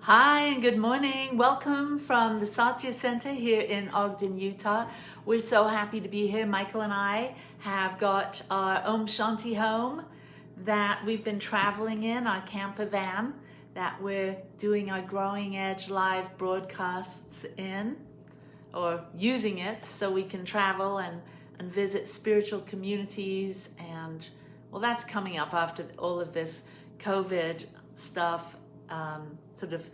Hi and good morning. Welcome from the Satya Center here in Ogden, Utah. We're so happy to be here. Michael and I have got our Om Shanti home that we've been traveling in, our camper van that we're doing our Growing Edge live broadcasts in, or using it so we can travel and visit spiritual communities. And well, that's coming up after all of this COVID stuff sort of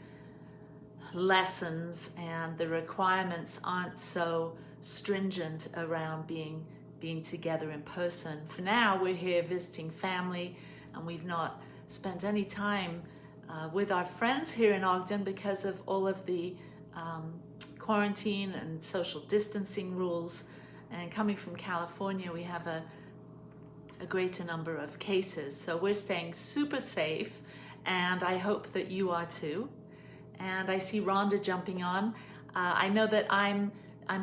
lessons, and the requirements aren't so stringent around being together in person. For now, we're here visiting family, and we've not spent any time with our friends here in Ogden because of all of the quarantine and social distancing rules. And coming from California, we have a greater number of cases, so we're staying super safe, and I hope that you are too. And I see Rhonda jumping on. I know that I'm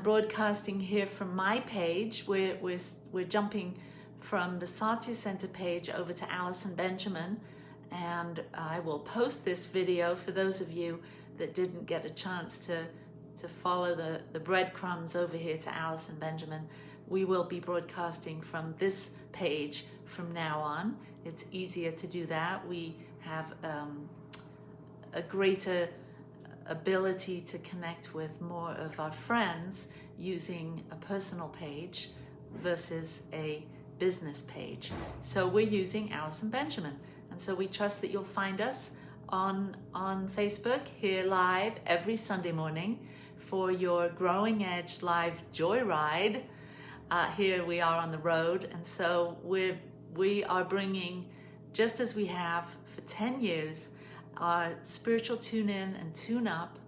broadcasting here from my page. We're jumping from the Satya Center page over to Allison Benjamin, and I will post this video for those of you that didn't get a chance to follow the breadcrumbs over here to Allison Benjamin. We will be broadcasting from this page from now on. It's easier to do that. We have a greater ability to connect with more of our friends using a personal page versus a business page. So we're using Allison Benjamin. And so we trust that you'll find us on Facebook here live every Sunday morning for your Growing Edge live joyride. Here we are on the road, and so we are bringing, just as we have for 10 years, our spiritual tune-in and tune-up,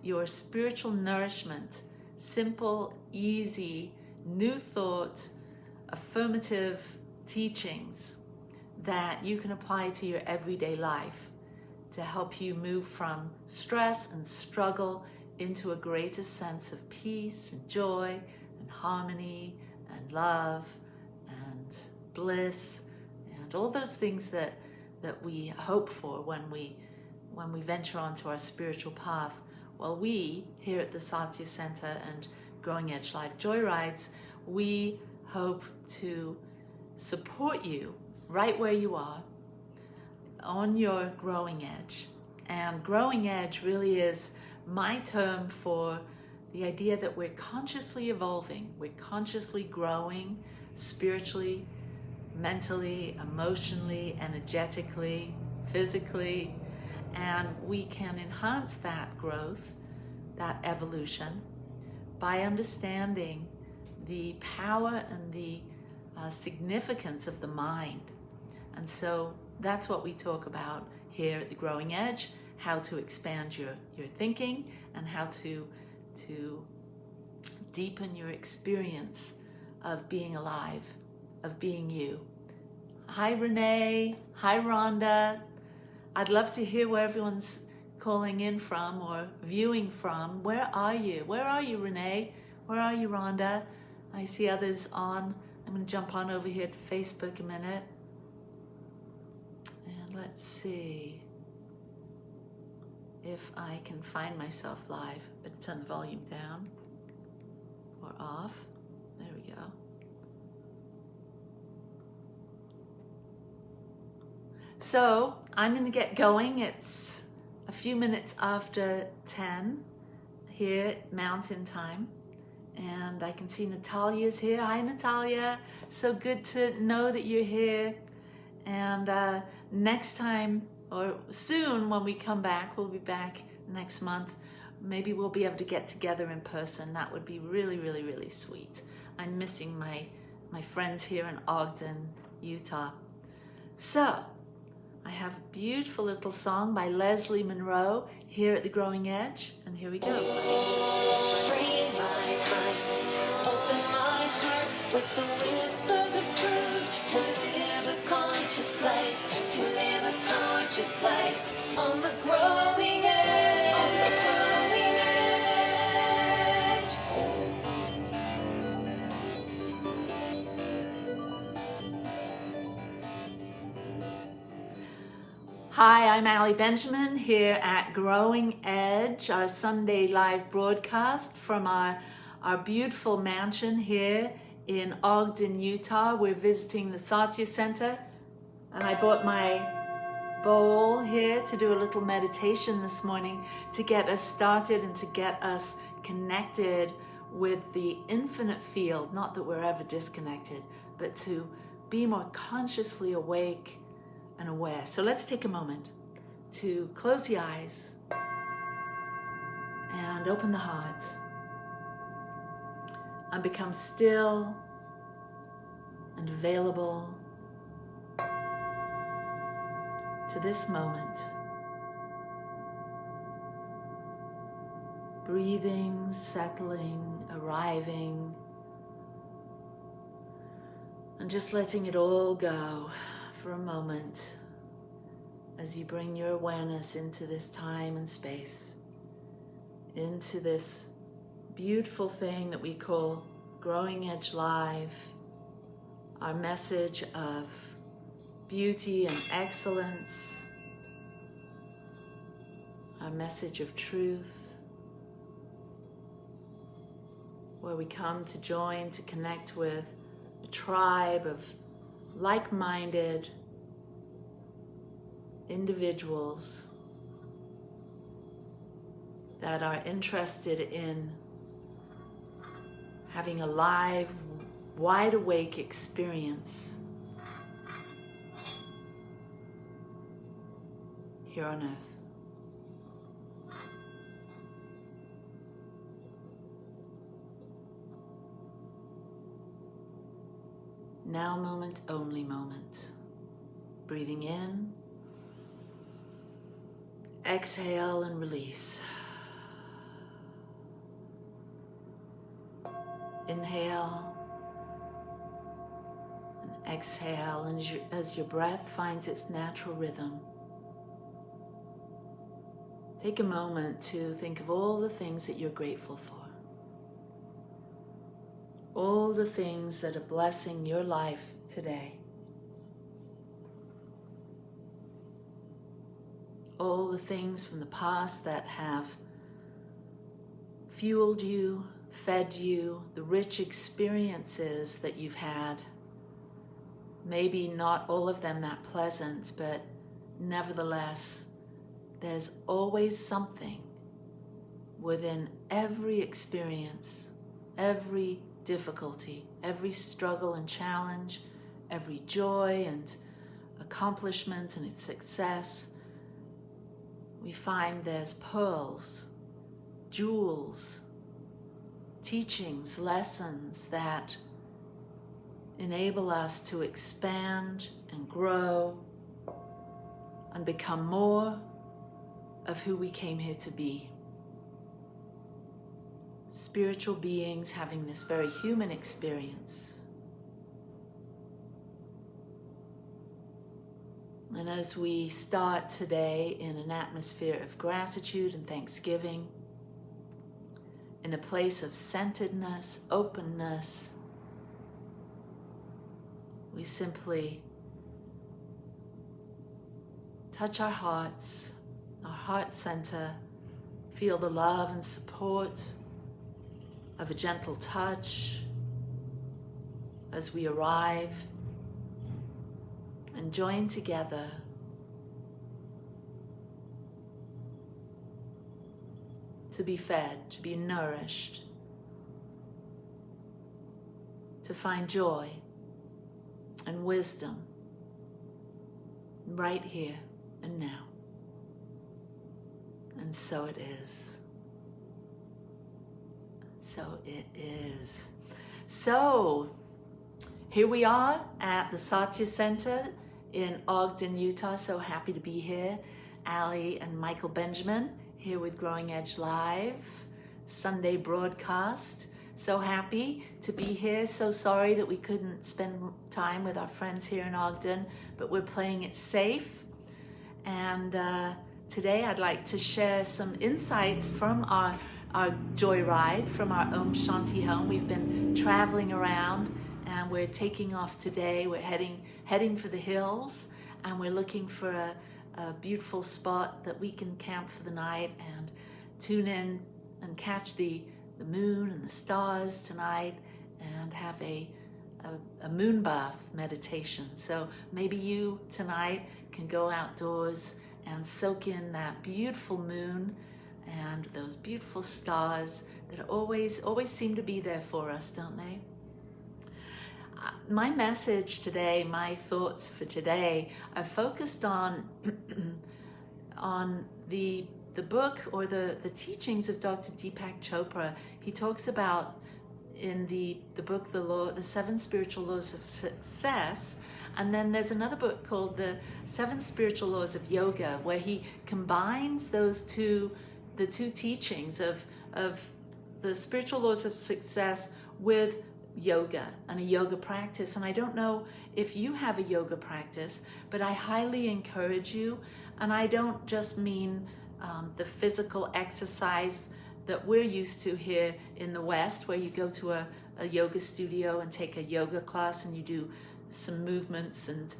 your spiritual nourishment, simple, easy, new thought, affirmative teachings that you can apply to your everyday life to help you move from stress and struggle into a greater sense of peace and joy and harmony and love and bliss and all those things that we hope for when we venture onto our spiritual path. Well, we here at the Satya Center and Growing Edge Live Joyrides, we hope to support you right where you are on your growing edge. And growing edge really is my term for the idea that we're consciously evolving, we're consciously growing spiritually, mentally, emotionally, energetically, physically, and we can enhance that growth, that evolution, by understanding the power and the significance of the mind. And so that's what we talk about here at the Growing Edge, how to expand your thinking and how to deepen your experience of being alive, of being you. Hi Renee, hi Rhonda. I'd love to hear where everyone's calling in from or viewing from. Where are you? Where are you, Renee? Where are you, Rhonda? I see others on. I'm going to jump on over here to Facebook a minute. And let's see if I can find myself live. Better turn the volume down or off. There we go. So I'm going to get going. It's a few minutes after 10 here Mountain Time. And I can see Natalia's here. Hi, Natalia. So good to know that you're here. And next time, or soon when we come back, we'll be back next month. Maybe we'll be able to get together in person. That would be really, really, really sweet. I'm missing my friends here in Ogden, Utah. So I have a beautiful little song by Leslie Monroe here at the Growing Edge, and here we go. Free my mind, open my heart with the whispers of truth, to live a conscious life, to live a conscious life on the growing edge, on the growing edge. Hi, I'm Ali Benjamin here at Growing Edge, our Sunday live broadcast from our beautiful mansion here in Ogden, Utah. We're visiting the Satya Center, and I brought my bowl here to do a little meditation this morning to get us started and to get us connected with the infinite field. Not that we're ever disconnected, but to be more consciously awake and aware. So let's take a moment to close the eyes and open the heart and become still and available to this moment. Breathing, settling, arriving, and just letting it all go for a moment as you bring your awareness into this time and space, into this beautiful thing that we call Growing Edge Live, our message of beauty and excellence, our message of truth, where we come to join, to connect with a tribe of like-minded individuals that are interested in having a live, wide-awake experience here on earth. Now moment, only moment. Breathing in, exhale and release. Inhale and exhale, and as your breath finds its natural rhythm, take a moment to think of all the things that you're grateful for. All the things that are blessing your life today. All the things from the past that have fueled you, fed you, the rich experiences that you've had. Maybe not all of them that pleasant, but nevertheless, there's always something within every experience, every difficulty, every struggle and challenge, every joy and accomplishment and its success. We find there's pearls, jewels, teachings, lessons that enable us to expand and grow and become more of who we came here to be. Spiritual beings having this very human experience. And as we start today in an atmosphere of gratitude and thanksgiving, in a place of centeredness, openness, we simply touch our hearts, our heart center, feel the love and support of a gentle touch as we arrive and join together to be fed, to be nourished, to find joy and wisdom right here and now. And so it is. So it is. So here we are at the Satya Center in Ogden, Utah. So happy to be here. Ali and Michael Benjamin here with Growing Edge Live, Sunday broadcast. So happy to be here. So sorry that we couldn't spend time with our friends here in Ogden, but we're playing it safe. And today I'd like to share some insights from our joyride from our Om Shanti home. We've been traveling around and we're taking off today. We're heading for the hills, and we're looking for a beautiful spot that we can camp for the night and tune in and catch the moon and the stars tonight and have a moon bath meditation. So maybe you tonight can go outdoors and soak in that beautiful moon and those beautiful stars that always seem to be there for us, don't they? My message today, my thoughts for today, are focused on on the book or the teachings of Dr. Deepak Chopra. He talks about in the book, the 7 Spiritual Laws of Success, and then there's another book called the 7 Spiritual Laws of Yoga, where he combines the two teachings of the spiritual laws of success with yoga and a yoga practice. And I don't know if you have a yoga practice, but I highly encourage you. And I don't just mean the physical exercise that we're used to here in the West, where you go to a yoga studio and take a yoga class and you do some movements and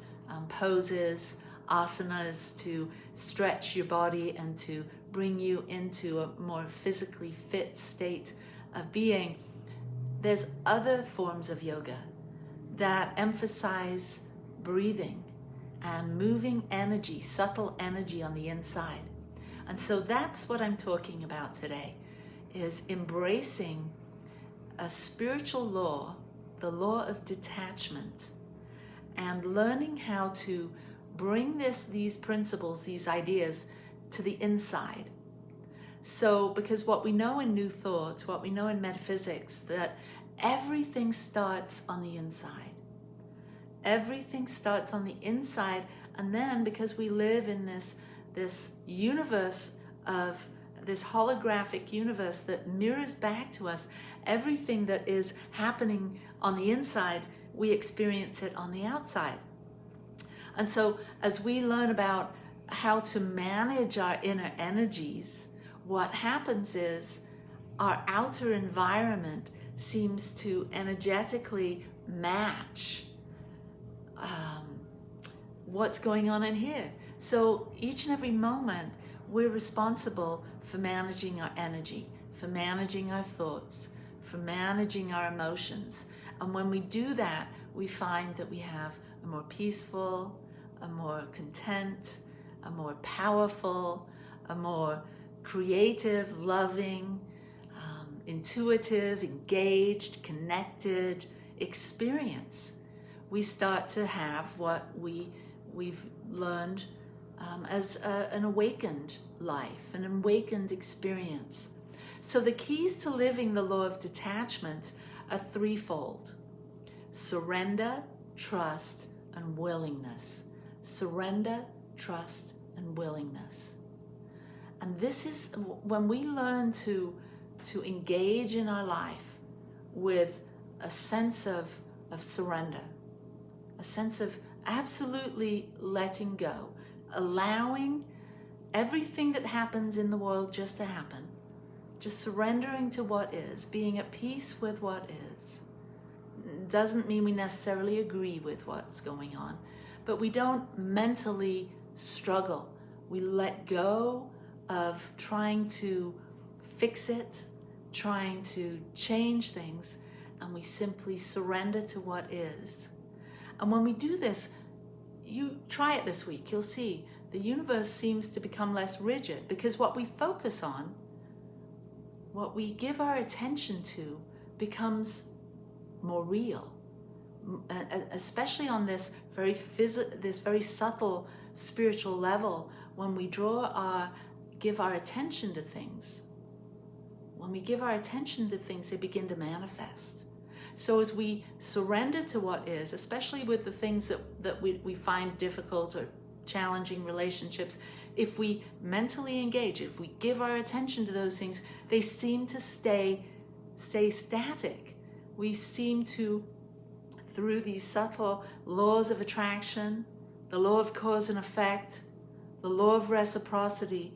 poses, asanas to stretch your body and to bring you into a more physically fit state of being. There's other forms of yoga that emphasize breathing and moving energy, subtle energy on the inside. And so that's what I'm talking about today, is embracing a spiritual law, the law of detachment, and learning how to bring these principles, these ideas to the inside. So, because what we know in New Thought, what we know in metaphysics, that everything starts on the inside. Everything starts on the inside, and then because we live in this universe of this holographic universe that mirrors back to us everything that is happening on the inside, we experience it on the outside. And so as we learn about how to manage our inner energies, what happens is our outer environment seems to energetically match what's going on in here. So each and every moment, we're responsible for managing our energy, for managing our thoughts, for managing our emotions. And when we do that, we find that we have a more peaceful, a more content, a more powerful, a more creative, loving, intuitive, engaged, connected experience. We start to have what we've learned as an awakened life, an awakened experience. So the keys to living the law of detachment are threefold: surrender, trust, and willingness. Surrender, trust, and willingness. And this is when we learn to engage in our life with a sense of surrender, a sense of absolutely letting go, allowing everything that happens in the world just to happen, just surrendering to what is, being at peace with what is. Doesn't mean we necessarily agree with what's going on, but we don't mentally struggle. We let go of trying to fix it, trying to change things, and we simply surrender to what is. And when we do this, you try it this week, you'll see the universe seems to become less rigid, because what we focus on, what we give our attention to, becomes more real, especially on this very subtle spiritual level. When we give our attention to things, they begin to manifest. So as we surrender to what is, especially with the things that we find difficult or challenging relationships, if we mentally engage, if we give our attention to those things, they seem to stay static. We seem to, through these subtle laws of attraction, the law of cause and effect, the law of reciprocity,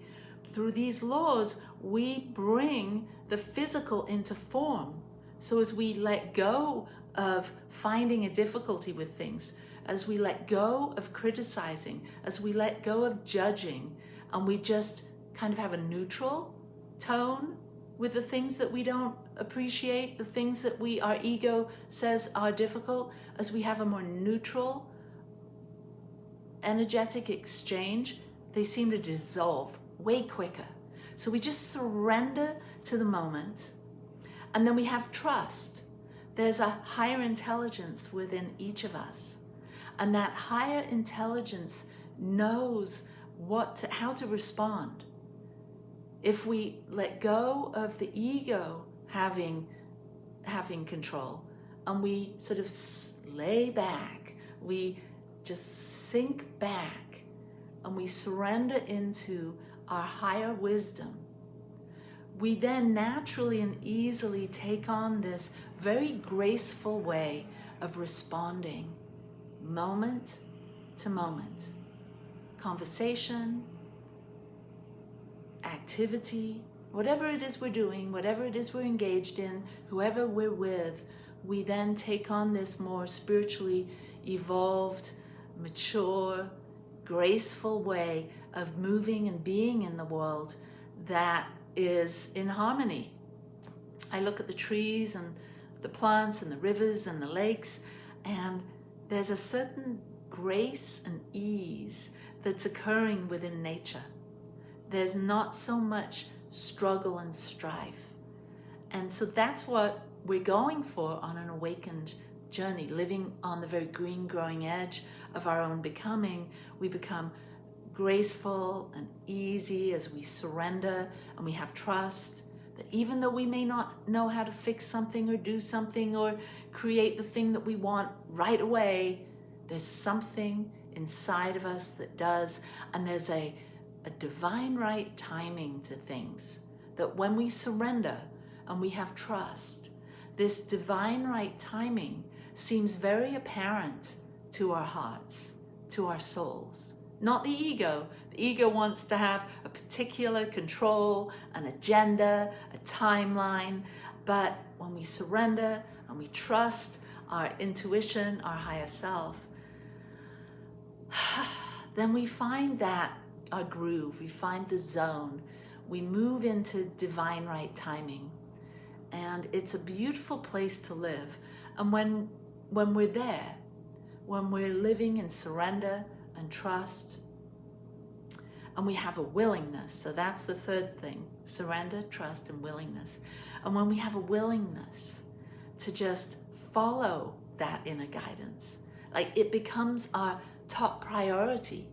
through these laws, we bring the physical into form. So as we let go of finding a difficulty with things, as we let go of criticizing, as we let go of judging, and we just kind of have a neutral tone with the things that we don't appreciate, the things that our ego says are difficult, as we have a more neutral, energetic exchange, they seem to dissolve way quicker. So we just surrender to the moment, and then we have trust. There's a higher intelligence within each of us, and that higher intelligence knows how to respond. If we let go of the ego having control, and we sort of lay back, we just sink back, and we surrender into our higher wisdom, we then naturally and easily take on this very graceful way of responding moment to moment. Conversation, activity, whatever it is we're doing, whatever it is we're engaged in, whoever we're with, we then take on this more spiritually evolved, mature, graceful way of moving and being in the world that is in harmony. I look at the trees and the plants and the rivers and the lakes, and there's a certain grace and ease that's occurring within nature. There's not so much struggle and strife. And so that's what we're going for on an awakened journey, living on the very green growing edge of our own becoming. We become graceful and easy as we surrender, and we have trust that even though we may not know how to fix something or do something or create the thing that we want right away, there's something inside of us that does, and there's a divine right timing to things, that when we surrender and we have trust, this divine right timing seems very apparent to our hearts, to our souls. Not the ego. The ego wants to have a particular control, an agenda, a timeline. But when we surrender and we trust our intuition, our higher self, then we find that our groove, we find the zone, we move into divine right timing. And it's a beautiful place to live. And when we're there, when we're living in surrender and trust, and we have a willingness, so that's the third thing, surrender, trust, and willingness. And when we have a willingness to just follow that inner guidance, like it becomes our top priority.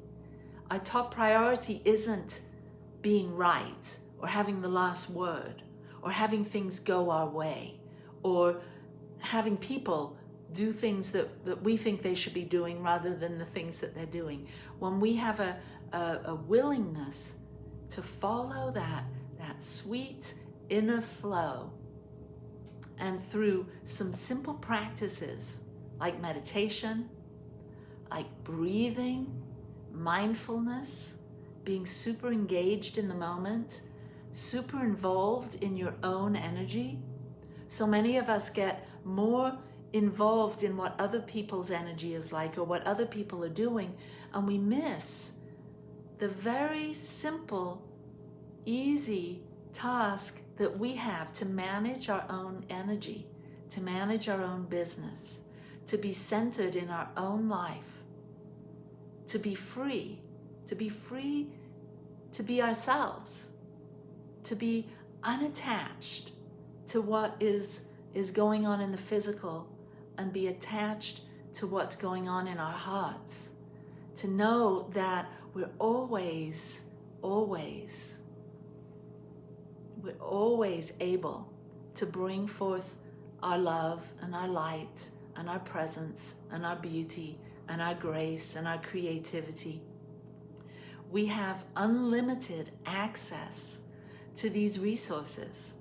Our top priority isn't being right or having the last word or having things go our way or having people do things that we think they should be doing rather than the things that they're doing. When we have a willingness to follow that sweet inner flow, and through some simple practices like meditation, like breathing, mindfulness, being super engaged in the moment, super involved in your own energy. So many of us get more involved in what other people's energy is like or what other people are doing, and we miss the very simple, easy task that we have to manage our own energy, to manage our own business, to be centered in our own life, to be free to be ourselves, to be unattached to what is going on in the physical and be attached to what's going on in our hearts, to know that we're always able to bring forth our love and our light and our presence and our beauty and our grace and our creativity. We have unlimited access to these resources,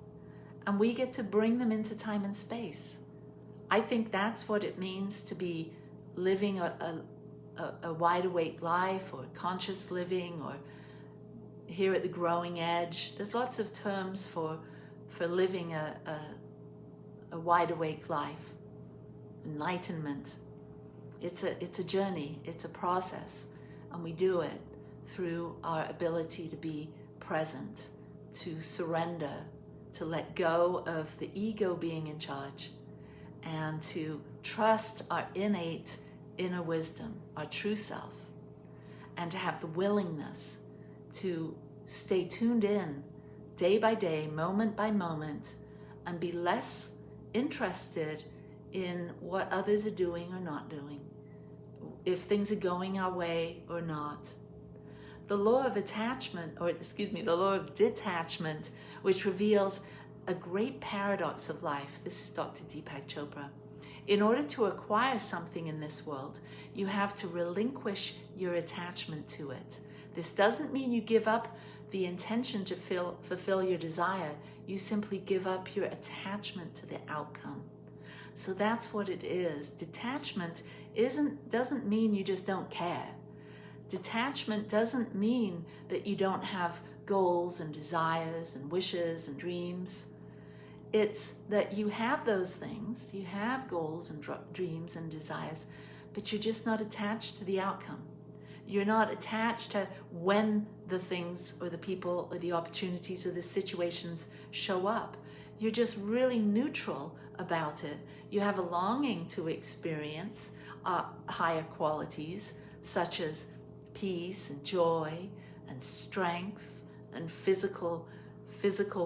and we get to bring them into time and space. I think that's what it means to be living a wide awake life, or conscious living, or here at the growing edge. There's lots of terms for living a wide awake life. Enlightenment. It's a journey, it's a process, and we do it through our ability to be present, to surrender, to let go of the ego being in charge, and to trust our innate inner wisdom, our true self, and to have the willingness to stay tuned in day by day, moment by moment, and be less interested in what others are doing or not doing, if things are going our way or not. The law of attachment, the law of detachment, which reveals a great paradox of life. This is Dr. Deepak Chopra. In order to acquire something in this world, you have to relinquish your attachment to it. This doesn't mean you give up the intention to fulfill your desire. You simply give up your attachment to the outcome. So that's what it is. Detachment doesn't mean you just don't care. Detachment doesn't mean that you don't have goals and desires and wishes and dreams. It's that you have those things, you have goals and dreams and desires, but you're just not attached to the outcome. You're not attached to when the things or the people or the opportunities or the situations show up. You're just really neutral about it. You have a longing to experience higher qualities such as peace and joy and strength and physical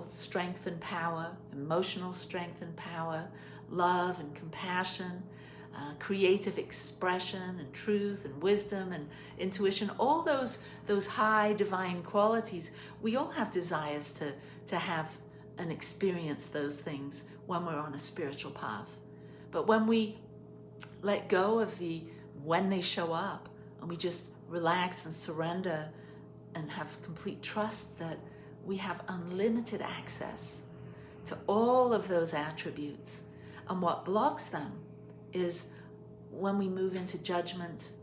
strength and power, emotional strength and power, love and compassion, creative expression and truth and wisdom and intuition, all those high divine qualities. We all have desires to have and experience those things when we're on a spiritual path. But when we let go of when they show up and we just relax and surrender and have complete trust that we have unlimited access to all of those attributes. And what blocks them is when we move into judgment,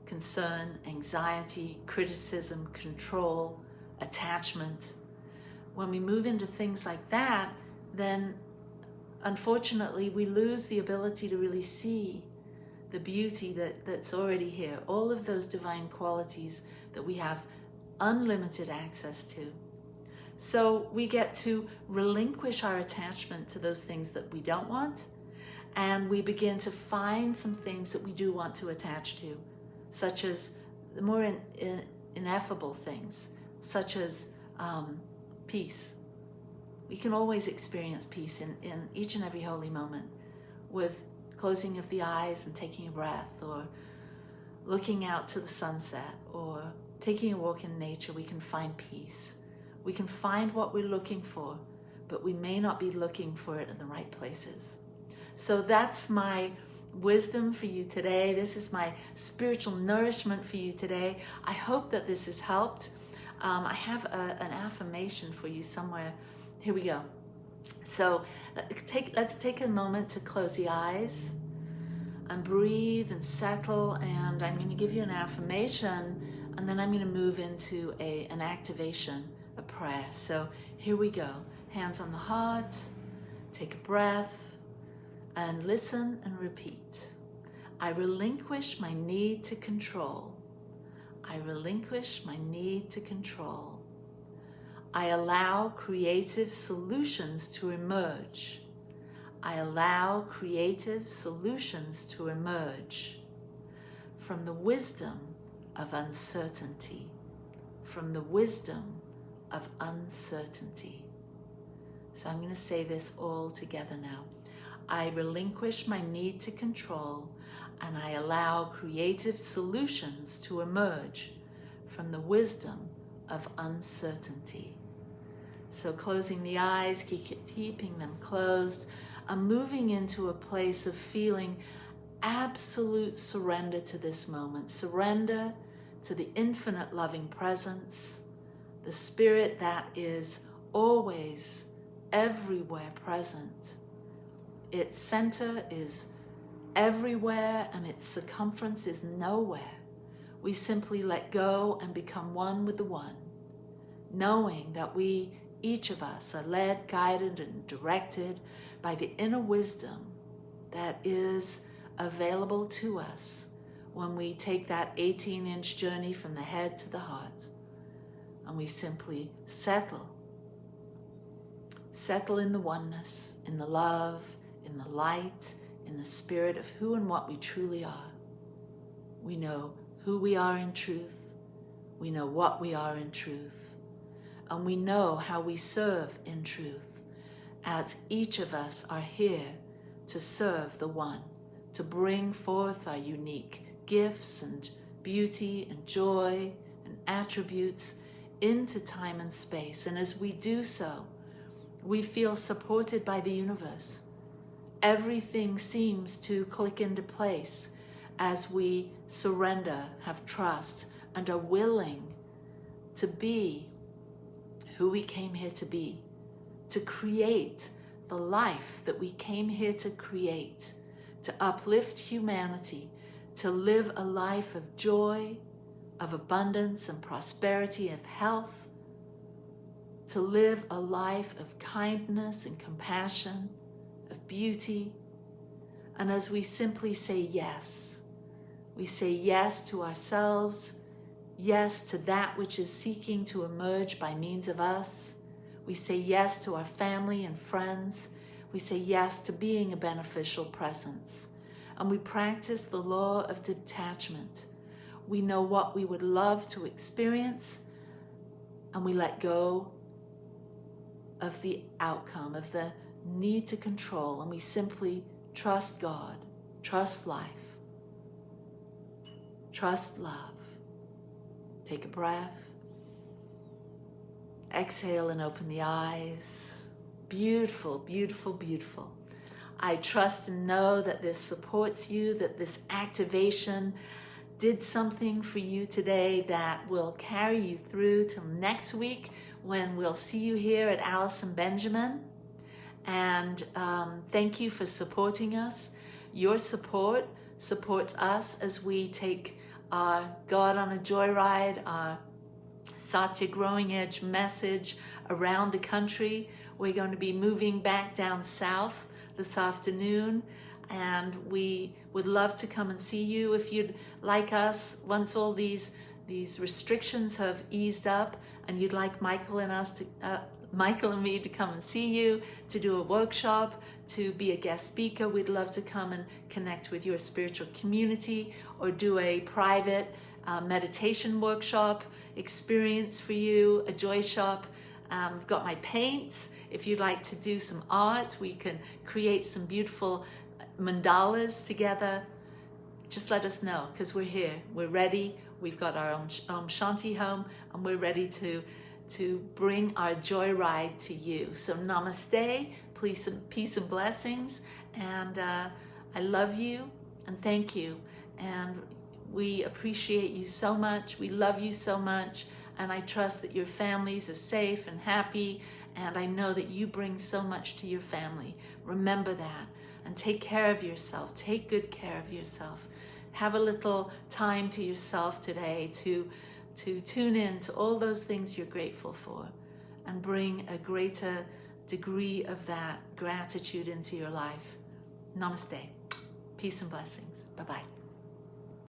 concern, anxiety, criticism, control, attachment. When we move into things like that, then unfortunately we lose the ability to really see the beauty that's already here, all of those divine qualities that we have unlimited access to. So we get to relinquish our attachment to those things that we don't want, and we begin to find some things that we do want to attach to, such as the more ineffable things, such as peace. We can always experience peace in each and every holy moment with closing of the eyes and taking a breath, or looking out to the sunset, or taking a walk in nature. We can find peace. We can find what we're looking for, but we may not be looking for it in the right places. So that's my wisdom for you today. This is my spiritual nourishment for you today. I hope that this has helped. I have an affirmation for you somewhere. Here we go. So let's take a moment to close the eyes and breathe and settle. And I'm going to give you an affirmation, and then I'm going to move into an activation, a prayer. So here we go. Hands on the heart. Take a breath and listen and repeat. I relinquish my need to control. I relinquish my need to control. I allow creative solutions to emerge. I allow creative solutions to emerge from the wisdom of uncertainty. From the wisdom of uncertainty. So I'm going to say this all together now. I relinquish my need to control, and I allow creative solutions to emerge from the wisdom of uncertainty. So closing the eyes, keeping them closed, I'm moving into a place of feeling absolute surrender to this moment. Surrender to the infinite loving presence, the spirit that is always, everywhere present. Its center is everywhere and its circumference is nowhere. We simply let go and become one with the one, knowing that we, each of us, are led, guided, and directed by the inner wisdom that is available to us when we take that 18-inch journey from the head to the heart and we simply settle in the oneness, in the love, in the light, in the spirit of who and what we truly are. We know who we are in truth. We know what we are in truth. And we know how we serve in truth, as each of us are here to serve the one, to bring forth our unique gifts and beauty and joy and attributes into time and space. And as we do so, we feel supported by the universe. Everything seems to click into place as we surrender, have trust, and are willing to be who we came here to be, to create the life that we came here to create, to uplift humanity, to live a life of joy, of abundance and prosperity, of health, to live a life of kindness and compassion, of beauty. And as we simply say yes, we say yes to ourselves, yes to that which is seeking to emerge by means of us. We say yes to our family and friends. We say yes to being a beneficial presence. And we practice the law of detachment. We know what we would love to experience, and we let go of the outcome, of the need to control, and we simply trust God, trust life, trust love. Take a breath. Exhale and open the eyes. Beautiful, beautiful, beautiful. I trust and know that this supports you, that this activation did something for you today that will carry you through till next week, when we'll see you here at Allison Benjamin. And thank you for supporting us. Your support supports us as we take our God on a Joyride, our Satya Growing Edge message around the country. We're going to be moving back down south this afternoon, and we would love to come and see you. If you'd like us, once all these restrictions have eased up, and you'd like Michael and me to come and see you, to do a workshop, to be a guest speaker, we'd love to come and connect with your spiritual community, or do a private meditation workshop experience for you, a joy shop. I've got my paints. If you'd like to do some art, we can create some beautiful mandalas together. Just let us know, because we're here, we're ready. We've got our own Shanti home, and we're ready to bring our joyride to you. So namaste, please, peace and blessings, and I love you and thank you, and we appreciate you so much. We love you so much, and I trust that your families are safe and happy, and I know that you bring so much to your family. Remember that, and take care of yourself. Take good care of yourself. Have a little time to yourself today to tune in to all those things you're grateful for, and bring a greater degree of that gratitude into your life. Namaste. Peace and blessings. Bye-bye.